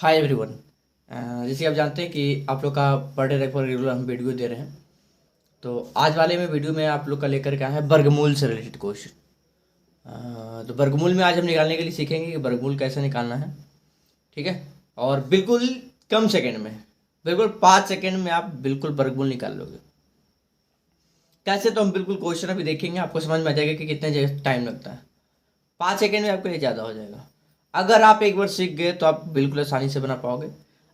Hi everyone. जैसे आप जानते हैं कि आप लोग का पर डे रेगुलर हम वीडियो दे रहे हैं। तो आज वाले में वीडियो में आप लोग का लेकर के आए हैं वर्गमूल से रिलेटेड क्वेश्चन। तो वर्गमूल में आज हम निकालने के लिए सीखेंगे कि वर्गमूल कैसे निकालना है। ठीक है। और बिल्कुल कम सेकंड में, बिल्कुल 5 सेकंड में आप बिल्कुल वर्गमूल निकाल लोगे। कैसे, तो हम बिल्कुल क्वेश्चन अभी देखेंगे, आपको समझ में आ जाएगा कि कितने टाइम लगता है। 5 सेकंड में आपके लिए ज़्यादा हो जाएगा। अगर आप एक बार सीख गए तो आप बिल्कुल आसानी से बना पाओगे।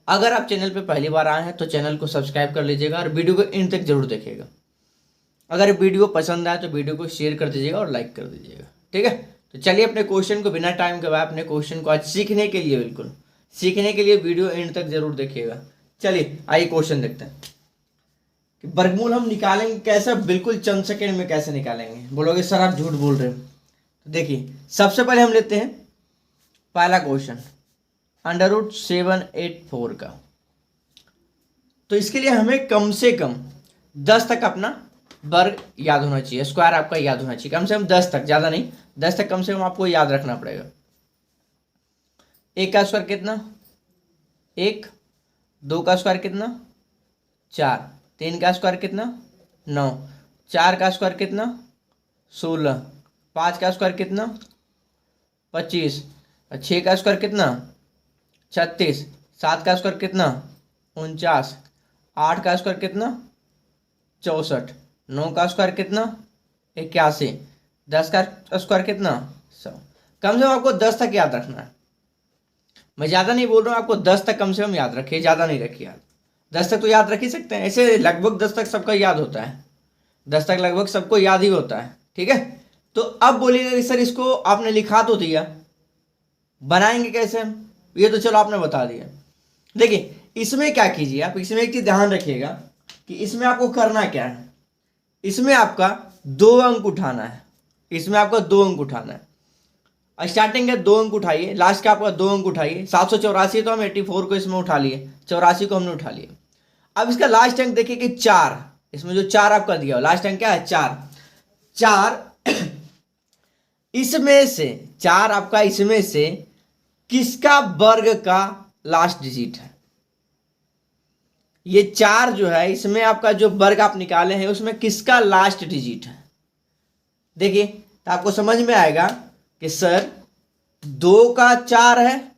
अगर आप चैनल पे पहली बार आए हैं तो चैनल को सब्सक्राइब कर लीजिएगा और वीडियो को एंड तक जरूर देखिएगा। अगर वीडियो पसंद आए तो वीडियो को शेयर कर दीजिएगा और लाइक कर दीजिएगा। ठीक है। तो चलिए अपने क्वेश्चन को बिना टाइम गवाए अपने क्वेश्चन को आज सीखने के लिए, बिल्कुल सीखने के लिए वीडियो एंड तक जरूर देखिएगा। चलिए आइए क्वेश्चन देखते हैं कि वर्गमूल हम निकालेंगे कैसे। बिल्कुल चंद सेकेंड में कैसे निकालेंगे। बोलोगे सर आप झूठ बोल रहे हो। तो देखिए सबसे पहले हम लेते हैं पहला क्वेश्चन √784 का। तो इसके लिए हमें कम से कम 10 तक अपना वर्ग याद होना चाहिए, स्क्वायर आपका याद होना चाहिए। कम से कम 10 तक, ज़्यादा नहीं, 10 तक कम से कम आपको याद रखना पड़ेगा। 1 का स्क्वायर कितना 1, 2 का स्क्वायर कितना 4, 3 का स्क्वायर कितना 9, 4 का स्क्वायर कितना 16, 5 का स्क्वायर कितना 25, 6 का स्क्वायर कितना 36, 7 का स्क्वायर कितना 49, 8 का स्क्वायर कितना 64, 9 का स्क्वायर कितना 81, 10 का स्क्वायर कितना 100। कम से कम आपको 10 तक याद रखना है। मैं ज़्यादा नहीं बोल रहा हूँ, आपको 10 तक कम से कम याद रखिए, ज़्यादा नहीं रखिए याद। 10 तक तो याद रख ही सकते हैं, ऐसे लगभग 10 तक सबका याद होता है। 10 तक लगभग सबको याद ही होता है। ठीक है। तो अब बोलिएगा कि सर इसको आपने लिखा तो दिया, बनाएंगे कैसे हम, ये तो चलो आपने बता दिया। देखिए इसमें क्या कीजिए आप, इसमें एक चीज ध्यान रखिएगा कि इसमें आपको करना क्या है। इसमें आपका 2 अंक उठाना है। इसमें आपका 2 अंक उठाना है। स्टार्टिंग के 2 अंक उठाइए, लास्ट का आपका 2 अंक उठाइए। 784 तो हम 84 को इसमें उठा लिए, 84 को हमने उठा लिया। अब इसका लास्ट अंक देखिए कि 4, इसमें जो 4 आपका दिया हो लास्ट अंक क्या है 4। 4 इसमें से 4 आपका इसमें से किसका वर्ग का लास्ट डिजिट है। ये 4 जो है इसमें आपका जो वर्ग आप निकाले हैं उसमें किसका लास्ट डिजिट है। देखिए तो आपको समझ में आएगा कि सर 2 का 4 है,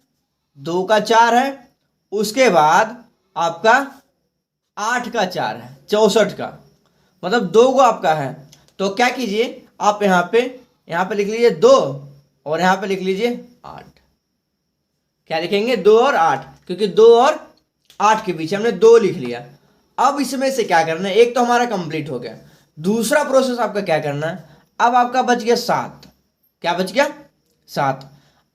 2 का 4 है, उसके बाद आपका 8 का 4 है, 64 का, मतलब 2 को आपका है। तो क्या कीजिए आप यहाँ पे लिख लीजिए 2 और यहाँ पे लिख लीजिए 8। क्या लिखेंगे 2 और 8, क्योंकि 2 और 8 के बीच हमने 2 लिख लिया। अब इसमें से क्या करना है, एक तो हमारा कंप्लीट हो गया। दूसरा प्रोसेस आपका क्या करना है, अब आपका बच गया 7। क्या बच गया 7।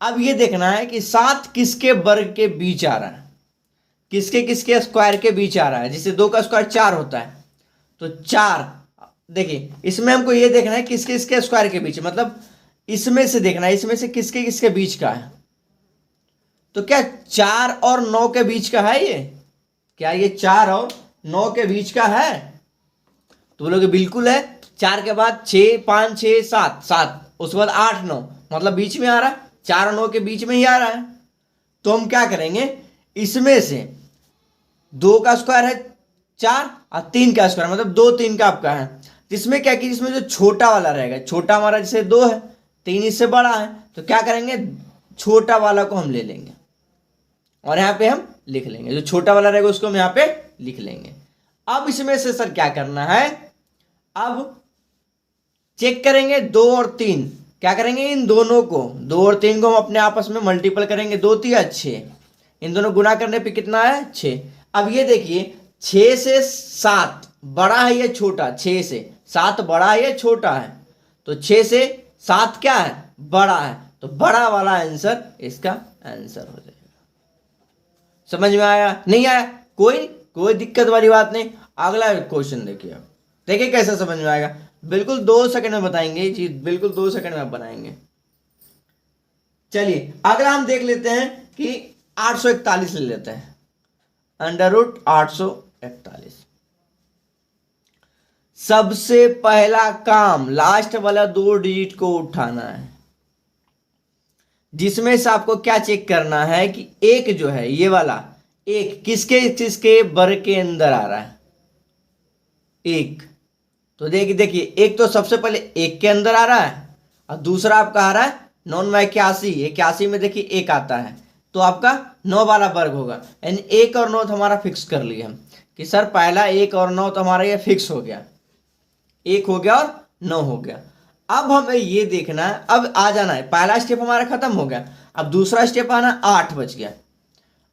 अब ये देखना है कि 7 किसके वर्ग के बीच आ रहा है, किसके किसके स्क्वायर के बीच आ रहा है। जिससे 2 का स्क्वायर 4 होता है, तो 4 देखिए इसमें हमको ये देखना है किसके किसके स्क्वायर के बीच, मतलब इसमें से देखना है इसमें से किसके किसके बीच का है। तो क्या 4 और 9 के बीच का है ये, क्या ये 4 और 9 के बीच का है। तो बोलोगे बिल्कुल है। 4 के बाद 6, 5, 6, 7, 7, उसके बाद 8, 9, मतलब बीच में आ रहा है, 4 और 9 के बीच में ही आ रहा है। तो हम क्या करेंगे, इसमें से 2 का स्क्वायर है 4 और 3 का स्क्वायर मतलब 2, 3 का आपका है। इसमें क्या कीजिए, इसमें जो छोटा वाला रहेगा, छोटा हमारा जैसे 2 है, 3 इससे बड़ा है, तो क्या करेंगे छोटा वाला को हम ले लेंगे और यहाँ पे हम लिख लेंगे। जो छोटा वाला रहेगा उसको हम यहाँ पे लिख लेंगे। अब इसमें से सर क्या करना है, अब चेक करेंगे 2 और 3, क्या करेंगे इन दोनों को, 2 और 3 को हम अपने आपस में मल्टीपल करेंगे। 2 3 6, इन दोनों गुना करने पे कितना है 6। अब ये देखिए 6 से 7 बड़ा है या छोटा, 6 से 7 बड़ा है या छोटा है, तो 6 से 7 क्या है बड़ा है, तो बड़ा वाला आंसर इसका आंसर हो जाएगा। समझ में आया नहीं आया, कोई दिक्कत वाली बात नहीं। अगला क्वेश्चन देखिए, आप देखिए कैसे समझ में आएगा। बिल्कुल 2 सेकंड में बताएंगे ये चीज, बिल्कुल 2 सेकंड में आप बनाएंगे। चलिए अगला हम देख लेते हैं कि 841 ले लेते हैं, √841। सबसे पहला काम लास्ट वाला 2 डिजिट को उठाना है। जिसमें से आपको क्या चेक करना है कि एक जो है ये वाला एक किसके किसके वर्ग के अंदर आ रहा है। एक तो देखिए एक तो सबसे पहले एक के अंदर आ रहा है और दूसरा आपका आ रहा है 9 में 81, 81 में देखिए एक आता है तो आपका 9 वाला वर्ग होगा। यानी 1 और 9 तो हमारा फिक्स कर लिया हम कि सर पहला 1 और 9 तो हमारा ये फिक्स हो गया, 1 हो गया और 9 हो गया। अब हमें ये देखना है, अब आ जाना है, पहला स्टेप हमारा खत्म हो गया। अब दूसरा स्टेप आना, 8 बच गया।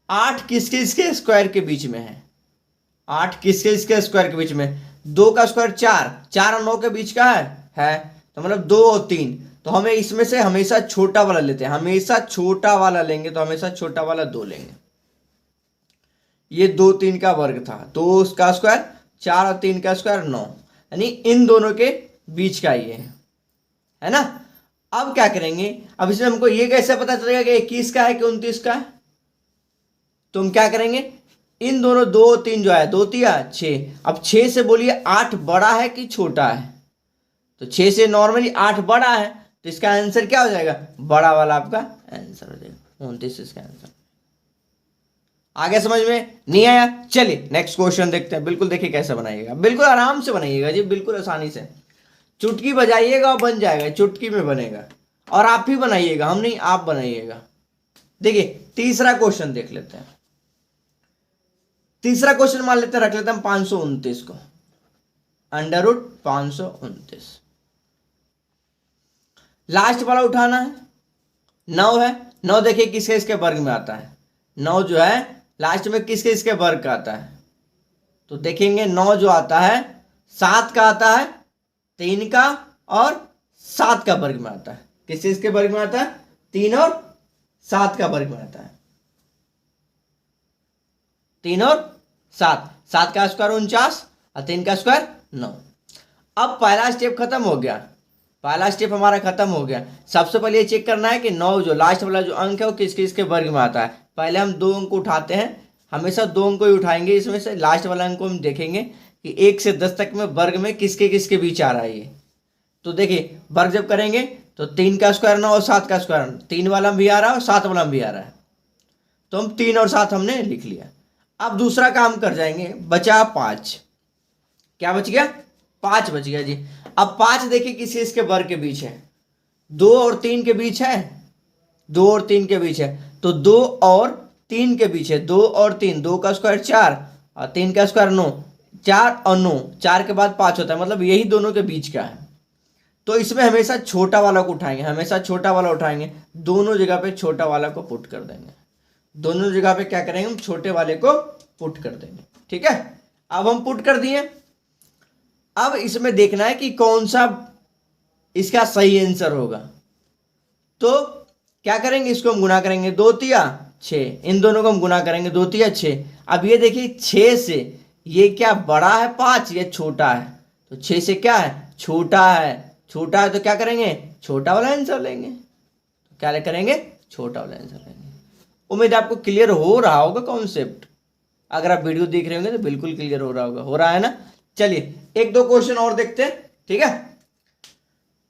8 किसके इसके स्क्वायर के बीच में है, 8 किसके इसके स्क्वायर के बीच में, 2 का स्क्वायर 4, 4 और 9 के बीच का है तो मतलब 2 और 3। तो हमें इसमें से हमेशा छोटा वाला लेते हैं, हमेशा छोटा वाला लेंगे तो हमेशा छोटा वाला 2 लेंगे। ये 2 3 का वर्ग था, 2 का स्क्वायर 4 और 3 का स्क्वायर 9, यानी इन दोनों के बीच का ये है ना। अब क्या करेंगे, अब इसमें हमको ये कैसे पता चलेगा कि 21 का है कि 29 का है, तो हम क्या करेंगे, इन दोनों 2 3 जो है 2 तिया 6, अब 6 से बोलिए 8 बड़ा है कि छोटा है, तो 6 से नॉर्मली 8 बड़ा है तो इसका आंसर क्या हो जाएगा, बड़ा वाला आपका आंसर हो जाएगा 29 इसका आंसर। आगे समझ में नहीं आया, चलिए नेक्स्ट क्वेश्चन देखते हैं। बिल्कुल देखिए कैसे बनाइएगा, बिल्कुल आराम से बनाइएगा जी, बिल्कुल आसानी से, चुटकी बजाइएगा और बन जाएगा, चुटकी में बनेगा। और आप ही बनाइएगा, हम नहीं, आप बनाइएगा। देखिए तीसरा क्वेश्चन देख लेते हैं। तीसरा क्वेश्चन मान लेते हैं, रख लेते हैं 529 को, √ 529। लास्ट वाला उठाना है, 9 है, 9 देखिए किसके इसके वर्ग में आता है, 9 जो है लास्ट में किसके इसके वर्ग का आता है, तो देखेंगे 9 जो आता है 7 का आता है, 3 का और 7 का वर्ग में आता है। किसके इसके वर्ग में आता है, 3 और 7 का वर्ग में आता है, 3 और 7, 7 का स्क्वायर 49 और 3 का स्क्वायर 9। अब पहला स्टेप खत्म हो गया, पहला स्टेप हमारा खत्म हो गया। सबसे पहले ये चेक करना है कि 9 जो लास्ट वाला जो अंक है वो किसके इसके वर्ग में आता है। पहले हम 2 अंक उठाते हैं, हमेशा 2 अंक को ही उठाएंगे, इसमें से लास्ट वाला अंक को हम देखेंगे कि 1 से 10 तक में वर्ग में किसके किसके बीच आ रहा है ये। तो देखिए वर्ग जब करेंगे तो 3 का स्क्वायर 9 और 7 का स्क्वायर, 3 वाला भी आ रहा है और 7 वाला भी आ रहा है, तो हम 3 और 7 हमने लिख लिया। अब दूसरा काम कर जाएंगे, बचा 5, क्या बच गया, 5 बच गया जी। अब 5 देखिए किसी इसके वर्ग के बीच है, 2 और 3 के बीच है, 2 और 3 के बीच है, तो 2 और 3 के बीच है, 2 और 3, 2 का स्क्वायर 4 और 3 का स्क्वायर 9, 4 और 9, 4 के बाद 5 होता है, मतलब यही दोनों के बीच का है। तो इसमें हमेशा छोटा वाला को उठाएंगे, हमेशा छोटा वाला उठाएंगे, दोनों जगह पे छोटा वाला को पुट कर देंगे, दोनों जगह पे क्या करेंगे, हम छोटे वाले को पुट कर देंगे। ठीक है, अब हम पुट कर दिए। अब इसमें देखना है कि कौन सा इसका सही आंसर होगा, तो क्या करेंगे, इसको हम गुना करेंगे, 2 तिया 6, इन दोनों को हम गुना करेंगे, 2 तिया 6। अब ये देखिए 6 से ये क्या बड़ा है 5, ये छोटा है, तो 6 से क्या है, छोटा है, छोटा है तो क्या करेंगे, छोटा वाला आंसर लेंगे, तो क्या करेंगे, छोटा वाला आंसर लेंगे। उम्मीद है आपको क्लियर हो रहा होगा कॉन्सेप्ट, अगर आप वीडियो देख रहे होंगे तो बिल्कुल क्लियर हो रहा होगा, हो रहा है ना। चलिए 1-2 क्वेश्चन और देखते हैं, ठीक है।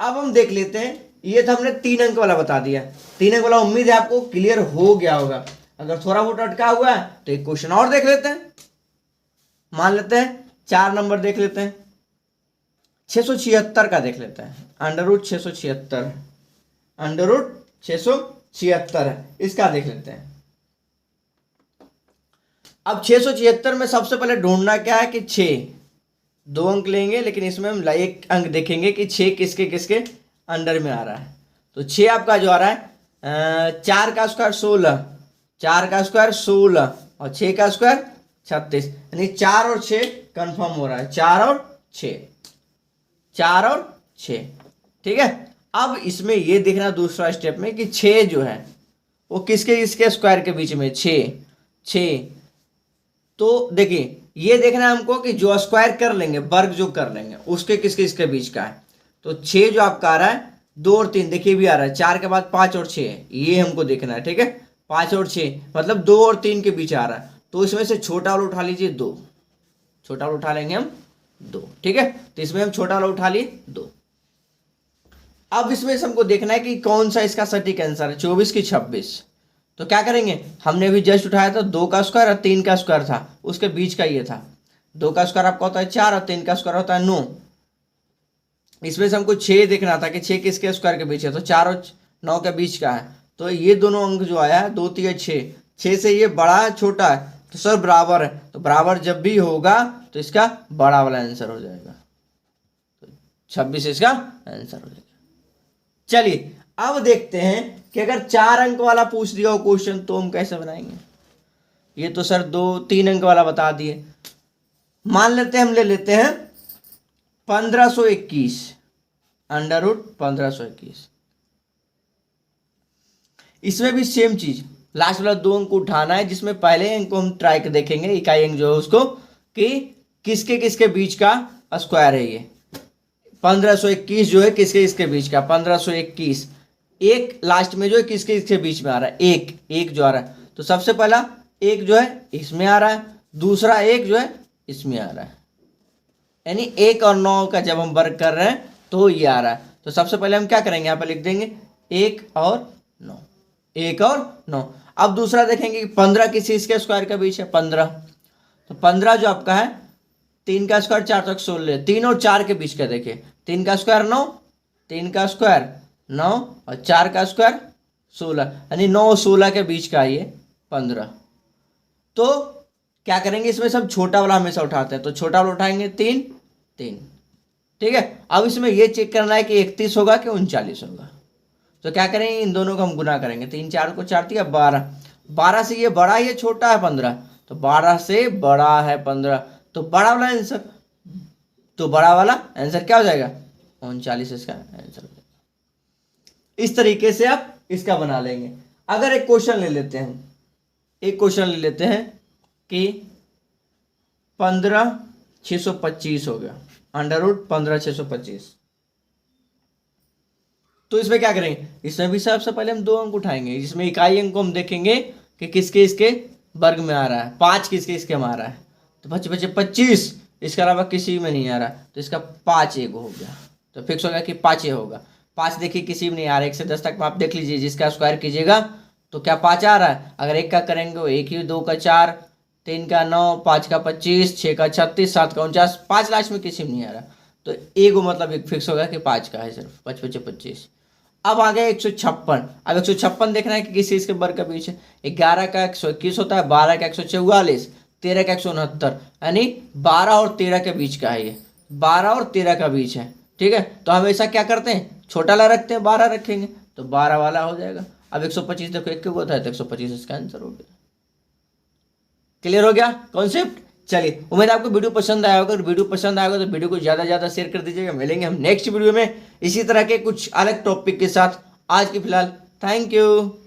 अब हम देख लेते हैं, ये तो हमने 3 अंक वाला बता दिया, 3 अंक वाला उम्मीद है आपको क्लियर हो गया होगा। अगर थोड़ा बहुत अटका हुआ है तो एक क्वेश्चन और देख लेते हैं, मान लेते हैं 4 नंबर देख लेते हैं, 676 का देख लेते हैं, √ 676, √ 676 है, इसका देख लेते हैं। अब 676 में सबसे पहले ढूंढना क्या है कि 6, 2 अंक लेंगे, लेकिन इसमें हम 1 अंक देखेंगे कि 6 किसके किसके अंडर में आ रहा है। तो 6 आपका जो आ रहा है 4 का स्क्वायर 16, 4 का स्क्वायर 16 और 6 का स्क्वायर 36, यानी 4 और 6 कंफर्म हो रहा है, 4 और 6, 4 और 6। ठीक है, अब इसमें ये देखना दूसरा स्टेप में कि 6 जो है वो किसके इसके स्क्वायर के बीच में, 6। तो देखिए ये देखना है हमको कि जो स्क्वायर कर लेंगे, वर्ग जो कर लेंगे उसके किसके इसके बीच का है। तो 6 जो आपका आ रहा है, 2 और 3 देखिए भी आ रहा है, 4 के बाद 5 और 6, ये हमको देखना है। ठीक है, 5 और 6 मतलब 2 और 3 के बीच आ रहा है, तो इसमें से छोटा वाला उठा लीजिए 2, छोटा वाला उठा लेंगे हम 2। ठीक है, तो इसमें हम छोटा वाला उठा लिए 2। अब इसमें से हमको देखना है कि कौन सा इसका सटीक आंसर है, 24 की 26। तो क्या करेंगे, हमने अभी जस्ट उठाया था 2 का स्क्वायर और 3 का स्क्वायर था, उसके बीच का ये था। 2 का स्क्वायर आपका होता है 4 और 3 का स्क्वायर होता है 9। इसमें से हमको 6 देखना था कि 6 किसके स्क्वायर के बीच है, तो 4 और 9 के बीच का है। तो ये दोनों अंक जो आया है 2 3 6, 6 से ये बड़ा है छोटा है, तो सर बराबर है, तो बराबर जब भी होगा तो इसका बड़ा वाला आंसर हो जाएगा। तो 26 इसका आंसर हो जाएगा। चलिए अब देखते हैं कि अगर 4 अंक वाला पूछ दिया हो क्वेश्चन तो हम कैसे बनाएंगे। ये तो सर 2-3 अंक वाला बता दिए। मान लेते हैं, हम ले लेते हैं 1521 अंडर रूट 1521। इसमें भी सेम चीज, लास्ट वाला 2 अंक उठाना है, जिसमें पहले अंक को हम ट्राई कर देखेंगे, इकाई अंक जो है उसको, कि किसके किसके बीच का स्क्वायर है। ये 1521 जो है किसके किसके बीच का, 1521 एक लास्ट में जो है किसके किसके बीच में आ रहा है, एक जो आ रहा है। तो सबसे पहला एक जो है इसमें आ रहा है, दूसरा एक जो है इसमें आ रहा है, यानी 1 और 9 का जब हम वर्क कर रहे हैं तो ये आ रहा है। तो सबसे पहले हम क्या करेंगे, यहाँ पर लिख देंगे 1 और 9, 1 और 9। अब दूसरा देखेंगे कि 15 किसी इसके स्क्वायर के बीच है, 15। तो 15 जो आपका है 3 का स्क्वायर 4 तक 16, 3 और 4 के बीच का देखिए, 3 का स्क्वायर 9, 3 का स्क्वायर 9 और 4 का स्क्वायर 16, यानी 9 और 16 के बीच का ये 15। तो क्या करेंगे, इसमें सब छोटा वाला हमेशा उठाते हैं, तो छोटा वाला उठाएंगे 3 3, ठीक है। अब इसमें ये चेक करना है कि 31 होगा कि 39 होगा। तो क्या करेंगे, इन दोनों को हम गुना करेंगे, 3 4 को 4 दिया 12, 12 से ये बड़ा ये छोटा है 15, तो 12 से बड़ा है 15, तो बड़ा वाला आंसर, तो बड़ा वाला आंसर क्या हो जाएगा, 39 इसका आंसर हो जाएगा। इस तरीके से आप इसका बना लेंगे। अगर एक क्वेश्चन ले लेते हैं, एक क्वेश्चन ले लेते हैं कि 15625 हो गया, अंडर रूट 15625। तो इसमें क्या करेंगे, इसमें भी सबसे पहले हम 2 अंक उठाएंगे, जिसमें इकाई अंक को हम देखेंगे कि किसके इसके वर्ग में आ रहा है, 5 किसके इसके में आ रहा है, तो 5 5 25, इसके अलावा किसी में नहीं आ रहा, तो इसका 5 एक हो गया, तो फिक्स हो गया कि 5 होगा। 5 देखिए किसी में नहीं आ रहा, 1 से 10 तक आप देख लीजिए, जिसका स्क्वायर कीजिएगा तो क्या 5 आ रहा है। अगर 1 का करेंगे वो 1 ही, 2 का 4, 3 का 9, 5 का 25, 6 का 36, 7 का 49, 5 लास्ट में किसी में नहीं आ रहा, तो एगो मतलब एक फिक्स होगा कि 5 का है सिर्फ, 5 5 25। अब आ गया 156। अब 156 देखना है कि किस चीज के वर्ग के बीच है। 11 का 121 होता है, 12 का 144, 13 का 169, यानी 12 और 13 के बीच का है ये, 12 और 13 का बीच है, ठीक है। तो हमेशा क्या करते हैं, छोटा ला रखते हैं, 12 रखेंगे, तो 12 वाला हो जाएगा। अब 125 देखो 1 होता है, तो 125 इसका आंसर हो गया। क्लियर हो गया कॉन्सेप्ट। चलिए, उम्मीद आपको वीडियो पसंद आया होगा। अगर वीडियो पसंद आएगा तो वीडियो को ज़्यादा से ज़्यादा शेयर कर दीजिएगा। मिलेंगे हम नेक्स्ट वीडियो में इसी तरह के कुछ अलग टॉपिक के साथ। आज के फिलहाल थैंक यू।